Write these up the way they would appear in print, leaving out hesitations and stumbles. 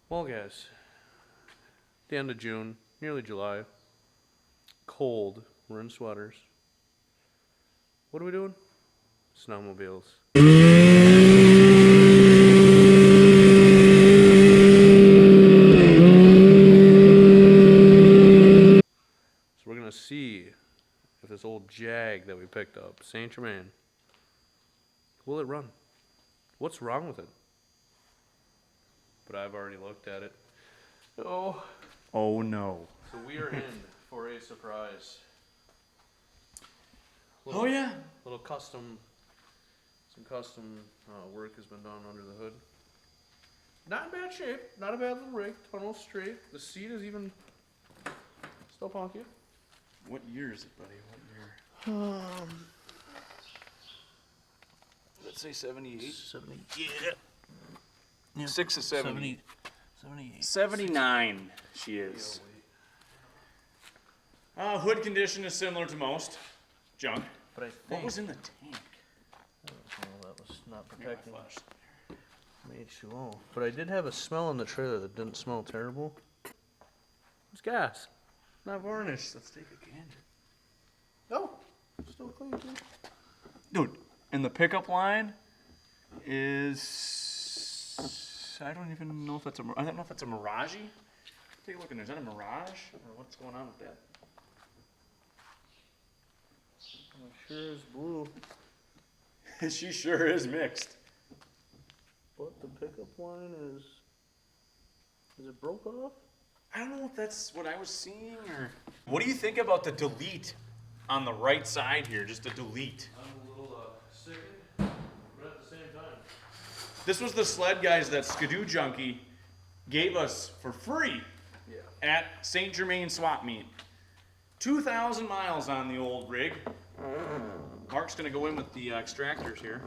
Well, guys, the end of June, nearly July. Cold. We're in sweaters. What are we doing? Snowmobiles. So we're gonna see if this old Jag that we picked up, Saint Germain, will it run? What's wrong with it? But I've already looked at it. Oh no. So we are in for a surprise. Yeah. Little custom, some custom work has been done under the hood. Not in bad shape, not a bad little rig, tunnel straight. The seat is even still funky. What year is it, buddy? What year? Let's say 78. 70, yeah. 6 of 70. 78. 79 she is. Hood condition is similar to most. Junk. But I think What was in the tank? that was not protecting H2O. But I did have a smell in the trailer that didn't smell terrible. It was gas. Not varnished. Let's take a gander. No, still clean too. Dude, and the pickup line is... I don't even know if that's a... I don't know if that's a Mirage. Take a look in there. Is that a Mirage? Or what's going on with that? It sure is blue. She sure is mixed. But the pickup line is it broke off? I don't know if that's what I was seeing or... What do you think about the delete on the right side here? Just a delete. I'm a little sickened, but at the same time. This was the sled guys that Skidoo Junkie gave us for free at St. Germain Swap Meet. 2,000 miles on the old rig. Mark's gonna go in with the extractors here.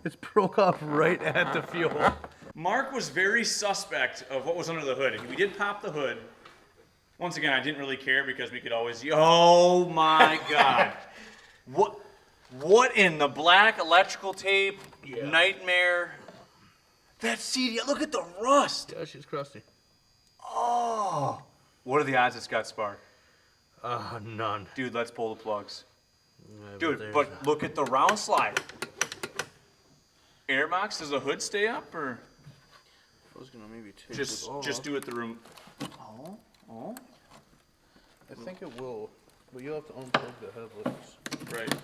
It's broke off right at the fuel. Mark was very suspect of what was under the hood. We did pop the hood. Once again, I didn't really care because we could always... Oh my God. What in the black electrical tape? Yeah. Nightmare. That CD, look at the rust. Yeah, she's crusty. Oh. What are the odds it's got spark? None. Dude, let's pull the plugs. Yeah, Dude, but look at the round slide. Airbox, does the hood stay up or? I was gonna maybe take Just do it the room. Oh. I think it will, but you'll have to unplug the headlights. Right.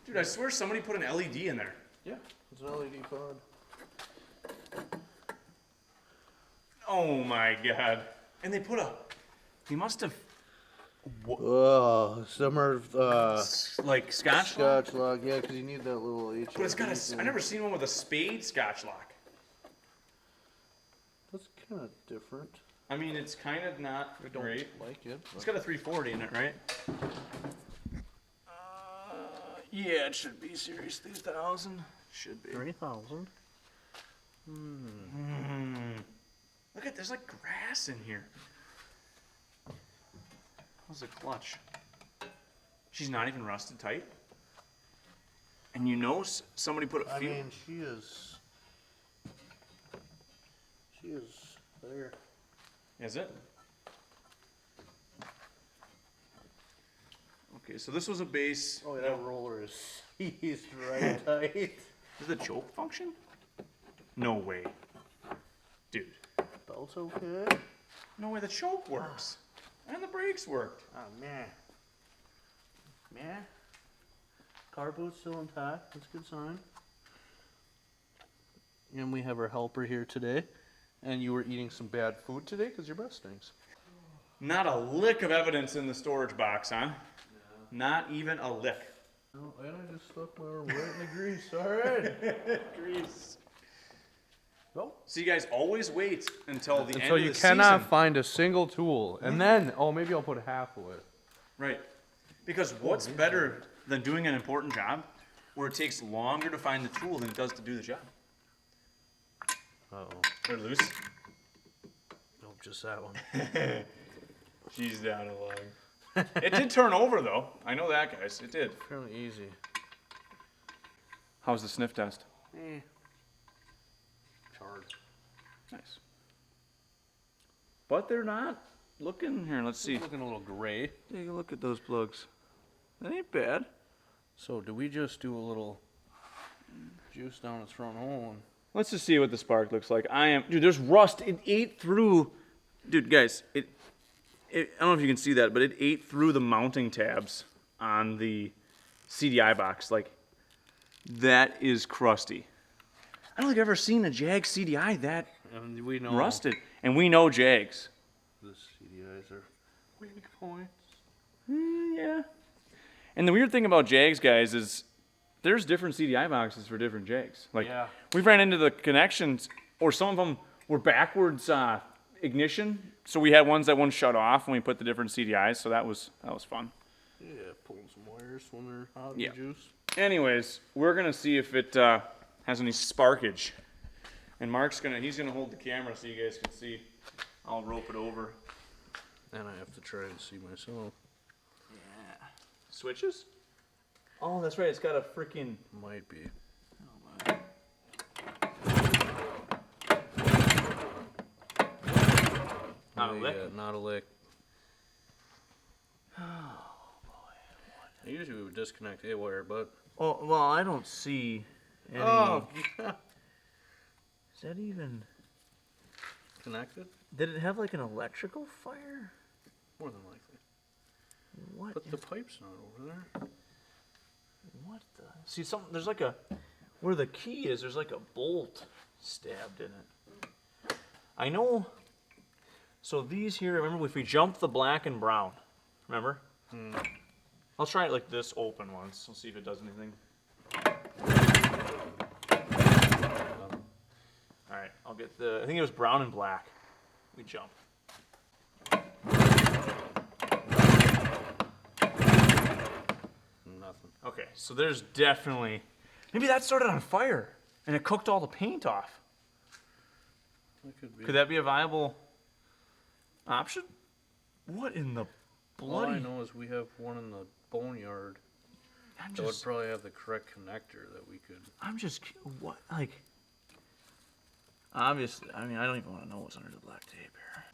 Dude, I swear somebody put an LED in there. Yeah, it's an LED pod. Oh my God. And they must have Oh, some are like Scotch Scotch lock, yeah, because you need that little H. But it's got I never seen one with a spade Scotch lock. That's kind of different. I mean, it's kind of not I don't great. like it. It's got a 340 in it, right? Yeah, it should be Series 3000. Should be. 3,000. Look at, there's like grass in here. How's the clutch? She's not even rusted tight. And you know somebody put a I few... mean, she is there. Is it? Okay, so this was a base. Oh, yeah, that roller is seized right tight. Does the choke function? No way. Dude. Belt's okay. No way, the choke works. And the brakes worked. Oh, man. Man. Car boot's still intact. That's a good sign. And we have our helper here today. And you were eating some bad food today because your breath stinks. Not a lick of evidence in the storage box, huh? No. Not even a lick. No, and I just stuck my arm right in the grease. All right. Grease. Well, So you guys always wait until the end so of you the cannot season. find a single tool. And then, maybe I'll put half of it. Right. Because what's better than doing an important job where it takes longer to find the tool than it does to do the job? Uh-oh. They're loose. Nope, just that one. She's down a log. It did turn over though. I know that, guys. It did. Fairly easy. How's the sniff test? Charred. Nice. But they're not looking here. Let's see. It's looking a little gray. Take a look at those plugs. That ain't bad. So do we just do a little juice down its front hole? And Let's just see what the spark looks like. Dude, there's rust. It ate through, dude, guys, I don't know if you can see that, but it ate through the mounting tabs on the CDI box. Like, that is crusty. I don't think I've ever seen a Jag CDI that and we know rusted. And we know Jags. the CDIs are weak points. Yeah. And the weird thing about Jags, guys, is there's different CDI boxes for different Jags. Like, Yeah. we've ran into the connections, or some of them were backwards ignition. So we had ones that wouldn't shut off when we put the different CDIs. So that was fun. Yeah, pulling some wires when they're out of Yeah. the juice. Anyways, we're gonna see if it has any sparkage. And he's gonna hold the camera so you guys can see. I'll rope it over. And I have to try and see myself. Yeah. Switches? Oh, that's right. It's got a freaking. Might be. Not a lick? Not a lick. Oh boy. Usually we would disconnect a wire, but. Oh, well, I don't see any. Oh, yeah. Is that even. Connected? Did it have like an electrical fire? More than likely. What? But the pipe's not over there. What the? See, there's like a. Where the key is, there's like a bolt stabbed in it. I know. So these here, remember if we jump the black and brown, remember? I'll try it like this open once. We'll see if it does anything. All right, I'll get I think it was brown and black. We jump. Nothing. Okay, so there's definitely, maybe that started on fire and it cooked all the paint off. That could be. Could that be a viable option? What in the All I bloody? know is we have one in the boneyard that would probably have the correct connector that we could. I'm just, what, like, obviously, I mean, I don't even want to know what's under the black tape here.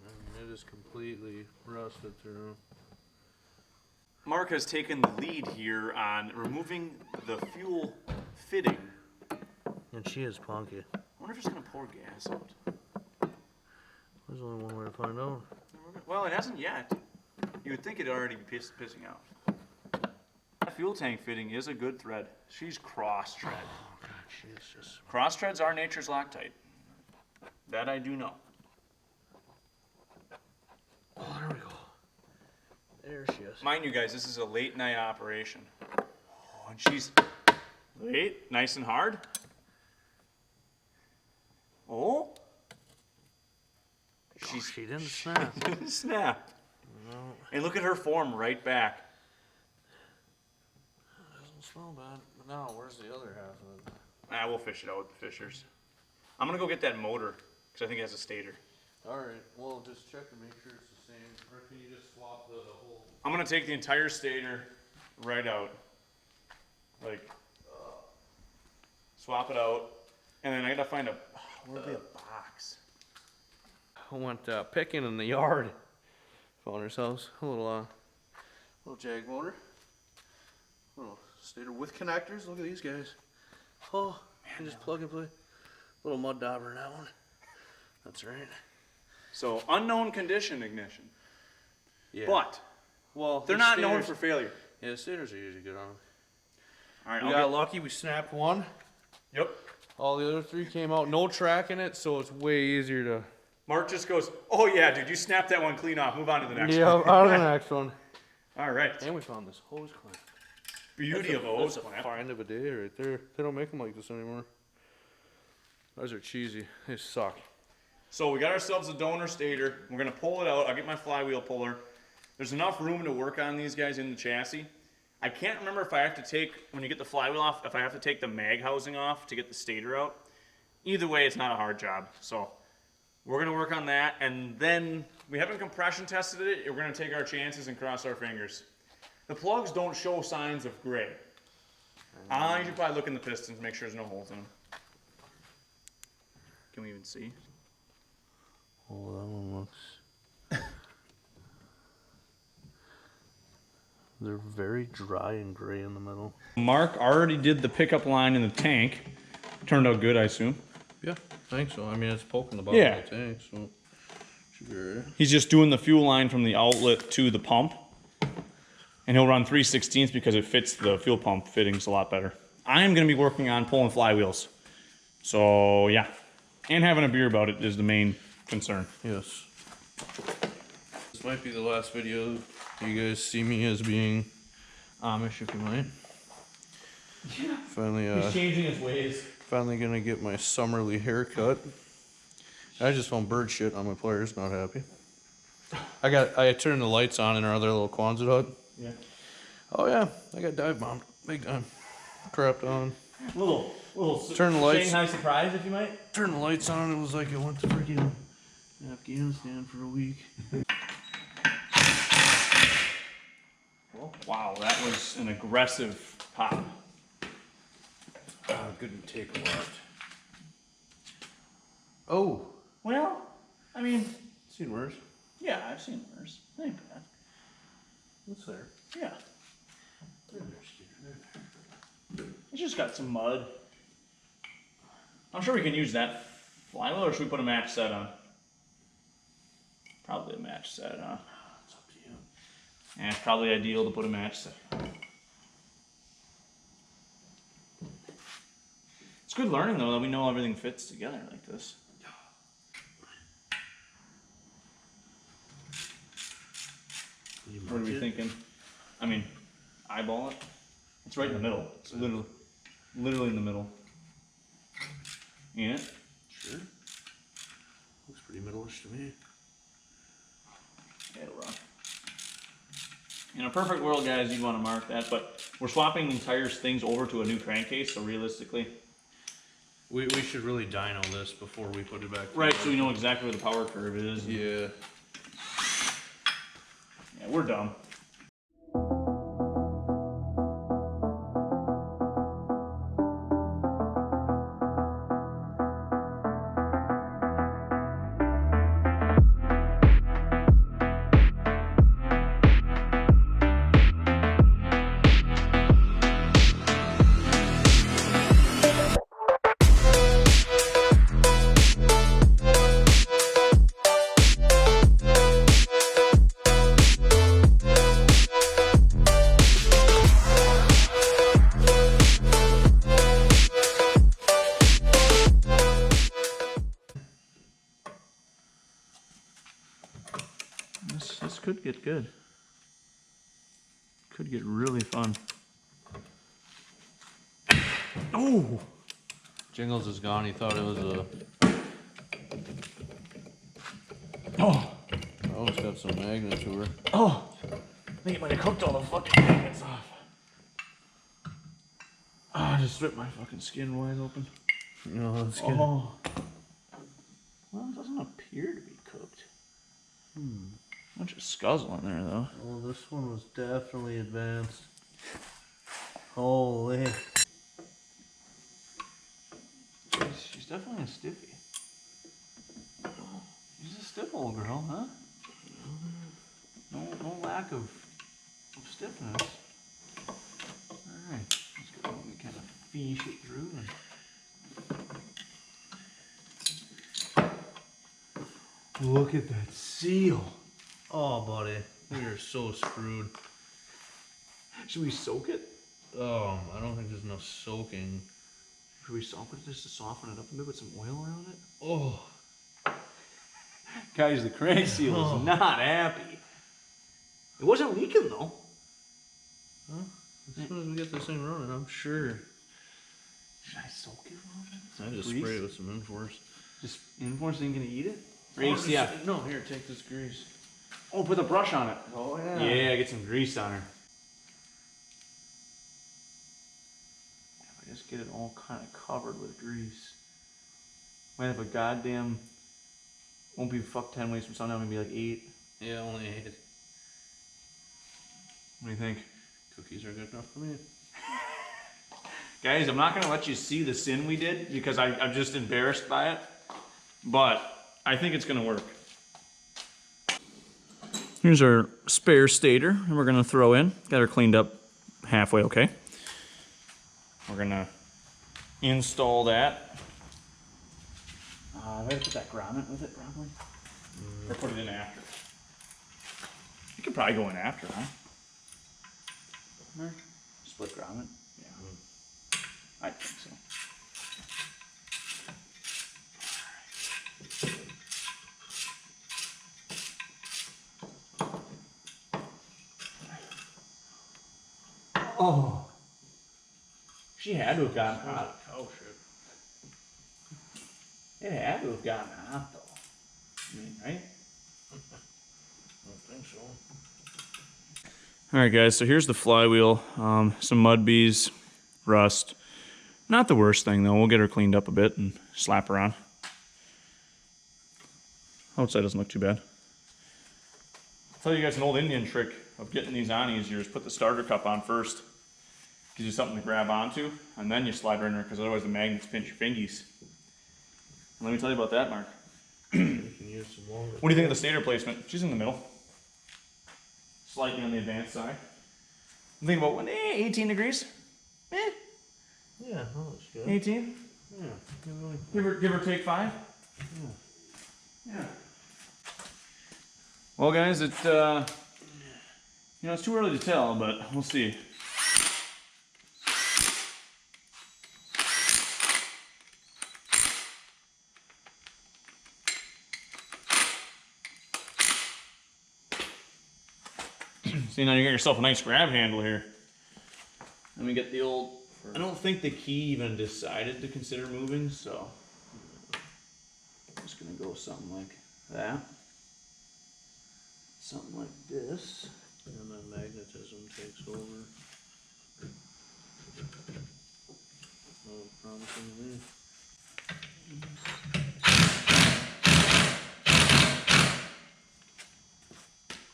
I mean, it is completely rusted through. Mark has taken the lead here on removing the fuel fitting. And she is punky. I wonder if it's going to pour gas out. There's only one way to find out. Well, it hasn't yet. You would think it'd already be pissing out. That fuel tank fitting is a good thread. She's cross-tread. Oh, God, she is just. Cross-treads are nature's Loctite. That I do know. Oh, there we go. There she is. Mind you guys, this is a late night operation. Oh, and she's late, nice and hard. Oh. She didn't snap. Didn't snap. No, And look at her form right back. it doesn't smell bad. But now, where's the other half of it? We'll fish it out with the fishers. I'm gonna go get that motor, because I think it has a stator. Alright, well, just check to make sure it's the same. Or can you just swap the whole. I'm gonna take the entire stator right out. Like, swap it out. And then I gotta find where'd be a box? I went picking in the yard. Found ourselves a little Jag motor. Little stator with connectors. Look at these guys. Oh, man, just plug and play. Little mud dauber in that one. That's right. So, unknown condition ignition. Yeah. But, well, they're not known for failure. Yeah, the stators are usually good on them. Alright, We got lucky. We snapped one. Yep. All the other three came out. No track in it, so it's way easier to. Mark just goes, oh yeah, dude, you snapped that one clean off. Move on to the next Yeah, one. out of the next one. Alright. And we found this hose clamp. Beauty of a hose clamp. Find of a day right there. They don't make them like this anymore. Those are cheesy. They suck. So we got ourselves a donor stator. We're gonna pull it out. I'll get my flywheel puller. There's enough room to work on these guys in the chassis. I can't remember if I have to take, when you get the flywheel off, if I have to take the mag housing off to get the stator out. Either way, it's not a hard job. So we're gonna work on that, and then we haven't compression tested it. We're gonna take our chances and cross our fingers. The plugs don't show signs of gray. You should probably look in the pistons, make sure there's no holes in them. Can we even see? Oh, that one looks... They're very dry and gray in the middle. Mark already did the pickup line in the tank. Turned out good, I assume. Yeah, I think so. I mean, it's poking the bottom of the tank, so should be alright. He's just doing the fuel line from the outlet to the pump. And he'll run 3/16 because it fits the fuel pump fittings a lot better. I am going to be working on pulling flywheels. So, yeah. And having a beer about it is the main concern. Yes. This might be the last video you guys see me as being Amish, if you might. Yeah. Finally, He's changing his ways. Finally gonna get my summerly haircut. I just found bird shit on my pliers, not happy. I turned the lights on in our other little Quonset hut. Yeah. Oh yeah, I got dive bombed, big time. Crapped on. Little turn the lights. Shanghai surprise, if you might. Turned the lights on, it was like I went to freaking Afghanistan for a week. Well, wow, that was an aggressive pop. Couldn't take a lot. Oh. Well, I mean, Seen worse. yeah, I've seen worse. Ain't bad. What's there? Yeah. It's just got some mud. I'm sure we can use that flywheel, or should we put a match set on? Probably a match set, huh? It's up to you. Yeah, it's probably ideal to put a match set on. It's good learning, though, that we know everything fits together like this. What are we thinking? I mean, eyeball it. It's right in the middle. It's literally in the middle. Yeah. Sure. Looks pretty middle-ish to me. It'll run. In a perfect world, guys, you'd want to mark that, but we're swapping the entire things over to a new crankcase, so realistically. We should really dyno this before we put it back. Right, so we know exactly where the power curve is. Yeah. Yeah, we're dumb. This could get good. Could get really fun. Oh! Jingles is gone. He thought it was a... Oh! Oh, it's got some magnet to her. Oh! I think it might have cooked all the fucking magnets off. Oh, I just ripped my fucking skin wide open. No, that's good. Oh. Well, it doesn't appear to be cooked. Bunch of scuzzle in there, though. Oh, this one was definitely advanced. Holy. She's definitely a stiffy. She's a stiff old girl, huh? No lack of stiffness. Alright, let's go and kind of fish it through. And... Look at that seal. Oh, buddy. We are so screwed. Should we soak it? I don't think there's enough soaking. Should we soak it just to soften it up a bit with some oil around it? Oh. Guys, the crank seal is not happy. It wasn't leaking though. Huh? As soon as we get this thing running, I'm sure. Should I soak it a little bit? I just spray it with some Inforce. Just Inforce ain't gonna eat it? Or Oh, ACF? no, here, take this grease. Oh, put the brush on it. Oh, yeah. Yeah, get some grease on her. If I just get it all kind of covered with grease. Might have a goddamn... Won't be fuck 10 ways from sundown, maybe like 8. Yeah, only 8. What do you think? Cookies are good enough for me. Guys, I'm not gonna let you see the sin we did because I'm just embarrassed by it, but I think it's gonna work. Here's our spare stator, and we're gonna throw in. Got her cleaned up halfway okay. We're gonna install that. I better put that grommet with it probably. Or put it in after. You could probably go in after, huh? Or split grommet? Yeah. I think so. Oh. She had to have gotten hot. Oh shit. It had to have gotten hot though. I mean, right? I don't think so. Alright guys, so here's the flywheel. Some mud bees, rust. Not the worst thing though. We'll get her cleaned up a bit and slap her on. Outside doesn't look too bad. I'll tell you guys an old Indian trick of getting these on easier is put the starter cup on first. Gives you something to grab onto, and then you slide her in there because otherwise the magnets pinch your fingies. Let me tell you about that, Mark. You can use some longer. What do you think of the stator placement? She's in the middle. Slightly on the advanced side. I'm thinking about 18 degrees. Yeah, that looks good. 18? Yeah. Give or take 5? Yeah. Well guys, it's too early to tell, but we'll see. See, now you got yourself a nice grab handle here. Let me get the old... I don't think the key even decided to consider moving, so... I'm just gonna go something like that. Something like this. And then magnetism takes over. Oh, promising to me.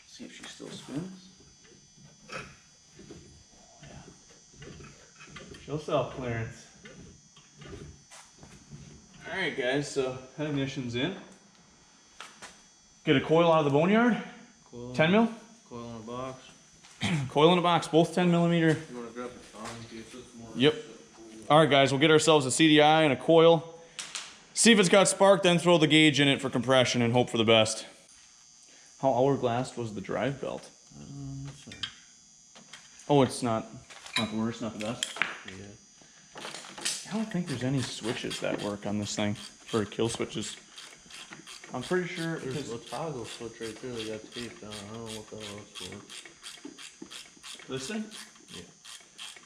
See if she still spins. Show self clearance. Alright guys, so head ignition's in. Get a coil out of the boneyard. Coil, 10 mil? Coil in a box. Coil in a box, both 10 millimeter. You want to grab the thong in case it's more. Yep. Alright guys, we'll get ourselves a CDI and a coil. See if it's got spark, then throw the gauge in it for compression and hope for the best. How hourglass was the drive belt? Sorry. Oh, it's not the worst, not the best. Yeah. I don't think there's any switches that work on this thing for kill switches. I'm pretty sure There's a toggle switch right there that got taped on. I don't know what the hell that's for. this thing. Yeah.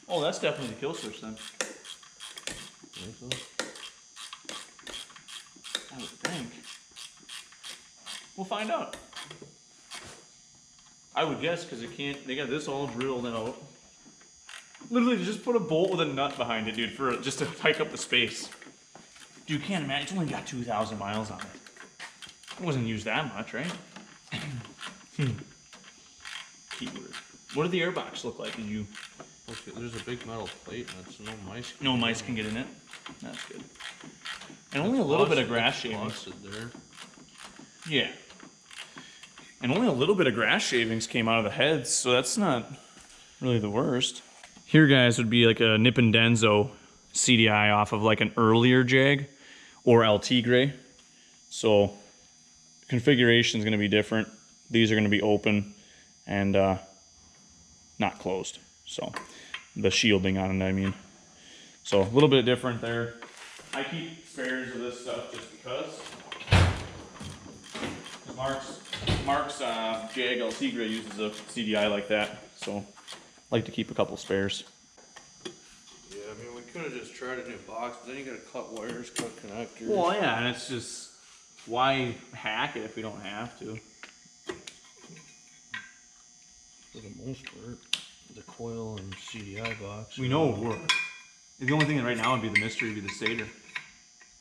Oh, that's definitely the kill switch then. Think so? I would think. We'll find out. I would guess because it can't. They got this all drilled out. Literally, just put a bolt with a nut behind it, dude, for just to hike up the space. Dude, you can't imagine. It's only got 2,000 miles on it. It wasn't used that much, right? Keyword. What did the airbox look like? Did you? Okay, there's a big metal plate and it's no mice. No mice can get in it. That's good. And only a little bit of grass shavings. There. Yeah. And only a little bit of grass shavings came out of the heads, so that's not really the worst. Here, guys, would be like a Nip and Denso CDI off of like an earlier Jag or LT gray. So configuration is going to be different. These are going to be open and not closed. So the shielding on it, I mean. So a little bit different there. I keep spares of this stuff just because. Mark's Jag LT gray uses a CDI like that, so I like to keep a couple spares. Yeah, I mean, we could have just tried a new box, but then you gotta cut wires, cut connectors. Well, yeah, and it's just, why hack it if we don't have to? For the most part, the coil and CDI box. We know it would work. The only thing right now would be the mystery, would be the stator.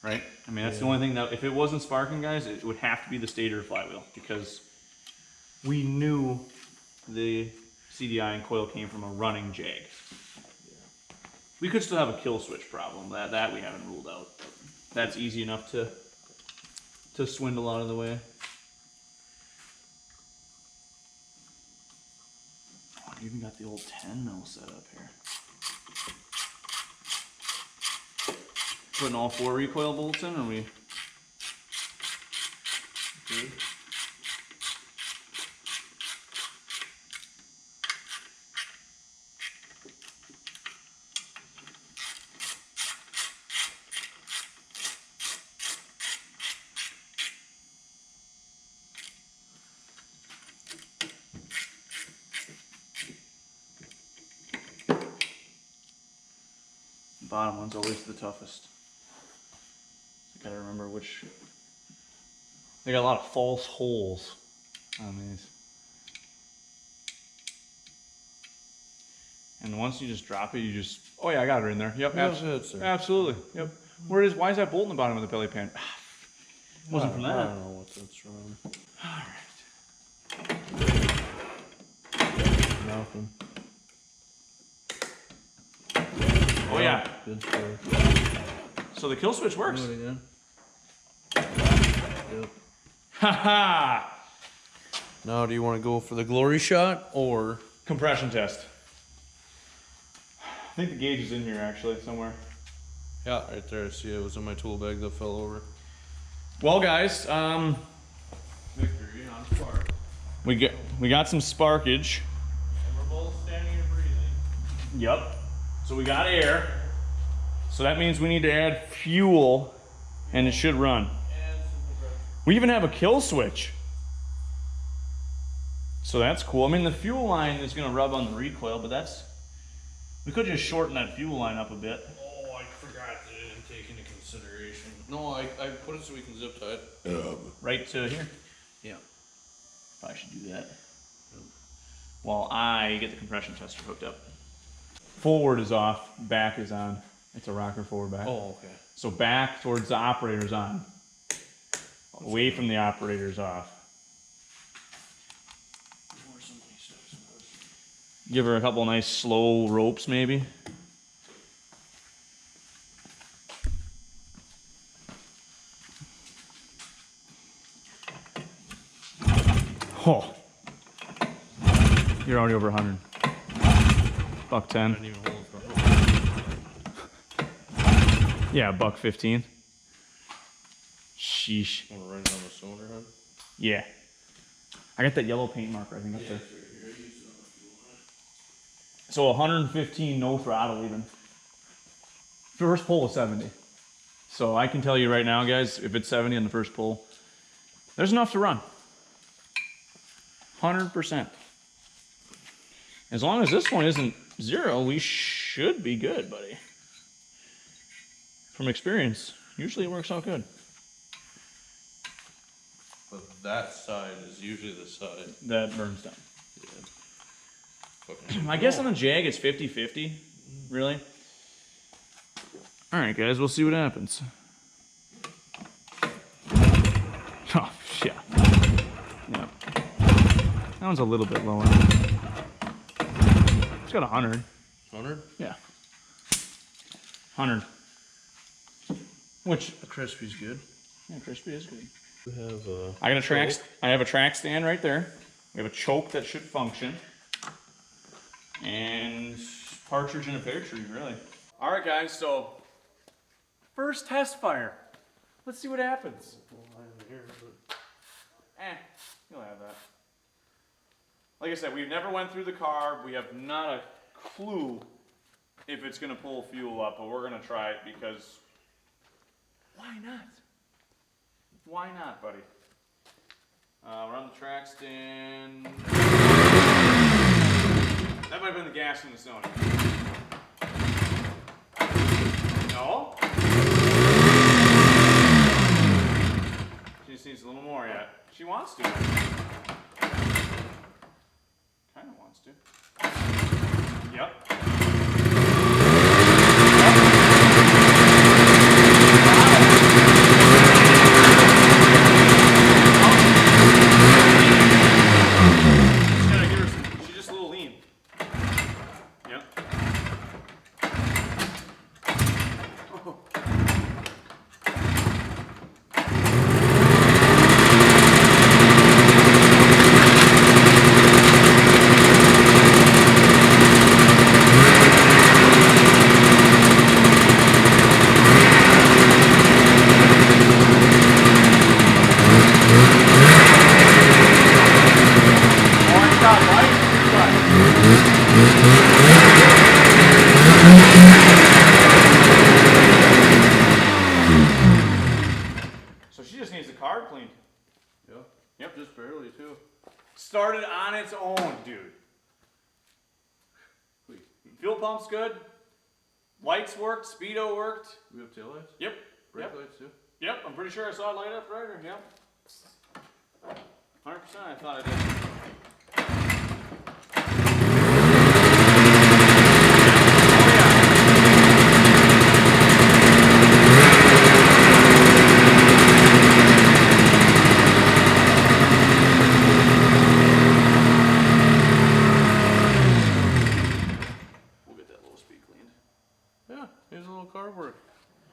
Right? I mean, that's the only thing that, if it wasn't sparking, guys, it would have to be the stator flywheel, because we knew the CDI and coil came from a running Jag. We could still have a kill switch problem. That we haven't ruled out. That's easy enough to swindle out of the way. Oh, you even got the old 10 mil set up here. Putting all 4 recoil bolts in, or we? Good. The bottom one's always the toughest. I gotta remember which. They got a lot of false holes on these. And once you just drop it, you just, oh yeah, I got her in there. Yep, absolutely. Yep. Where is, why is that bolt in the bottom of the belly pan? Wasn't from that. I don't know what that's from. Alright. Nothing. Oh yeah. Good stuff. So the kill switch works. Do it again. Yep. Haha! Now, do you want to go for the glory shot or Compression test. I think the gauge is in here actually, somewhere. Yeah, right there. I see it was in my tool bag that fell over. Well, guys, Victory on spark. we got some sparkage. And we're both standing and breathing. Yep. So we got air. So that means we need to add fuel, and it should run. We even have a kill switch. So that's cool. I mean, the fuel line is gonna rub on the recoil, but we could just shorten that fuel line up a bit. Oh, I forgot that I didn't take into consideration. No, I put it so we can zip tie it. Right to here. Yeah. Probably should do that. While I get the compression tester hooked up. Forward is off, back is on. It's a rocker forward back. Oh, okay. So back towards the operator's on. Away from the operator's off. Give her a couple nice slow ropes maybe. Oh. You're already over 100. Buck 10. Didn't even hold it for Yeah, buck 15. Sheesh. Want to run it on the cylinder head? Yeah. I got that yellow paint marker, I think, up there. So 115 no throttle even. First pull is 70. So I can tell you right now, guys, if it's 70 on the first pull, there's enough to run. 100%. As long as this one isn't 0, we should be good, buddy. From experience, usually it works out good. But that side is usually the side. That burns down. Yeah. I guess on the Jag it's 50-50, really. All right, guys, we'll see what happens. Oh, yeah. Yeah. That one's a little bit lower. It's got 100. 100? Yeah. 100. Which, The crispy's good. yeah, crispy is good. We have I have a track stand right there. We have a choke that should function. And partridge in a pear tree, really. All right, guys, so first test fire. Let's see what happens. You'll have that. Like I said, we've never went through the carb. We have not a clue if it's gonna pull fuel up, but we're gonna try it because why not? Why not, buddy? We're on the track stand. That might have been the gas in the cylinder. No? She just needs a little more yet. She wants to. Kinda wants to. Yep. She's just a little lean. Yep. fairly too. Started on its own, dude. Fuel pump's good. Lights worked. Speedo worked. We have tail lights? Yep. Brake Yep. lights too? Yep. I'm pretty sure I saw it light up right here. Yep. 100%. I thought I did. Yeah, here's a little carb work.